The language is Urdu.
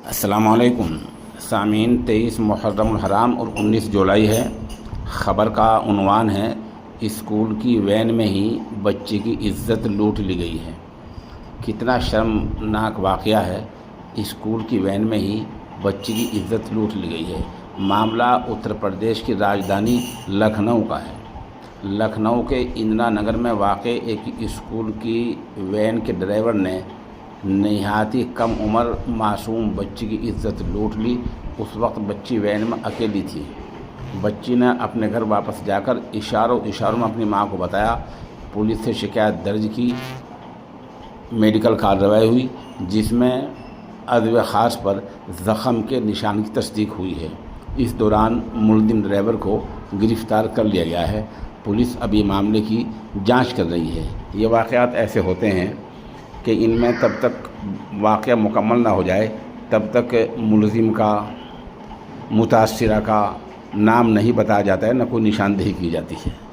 السلام علیکم سامعین، 23 محرم الحرام اور 19 جولائی ہے۔ خبر کا عنوان ہے اسکول کی وین میں ہی بچے کی عزت لوٹ لی گئی ہے۔ کتنا شرمناک واقعہ ہے، اسکول کی وین میں ہی بچے کی عزت لوٹ لی گئی ہے۔ معاملہ اتر پردیش کی راجدھانی لکھنؤ کا ہے۔ لکھنؤ کے اندرا نگر میں واقع ایک اسکول کی وین کے ڈرائیور نے نہایت ہی کم عمر معصوم بچی کی عزت لوٹ لی۔ اس وقت بچی وین میں اکیلی تھی۔ بچی نے اپنے گھر واپس جا کر اشاروں میں اپنی ماں کو بتایا۔ پولیس سے شکایت درج کی، میڈیکل کارروائی ہوئی جس میں عضو خاص پر زخم کے نشان کی تصدیق ہوئی ہے۔ اس دوران ملزم ڈرائیور کو گرفتار کر لیا گیا ہے۔ پولیس ابھی معاملے کی جانچ کر رہی ہے۔ یہ واقعات ایسے ہوتے ہیں کہ ان میں تب تک واقعہ مکمل نہ ہو جائے تب تک ملزم کا، متاثرہ کا نام نہیں بتایا جاتا ہے، نہ کوئی نشاندہی کی جاتی ہے۔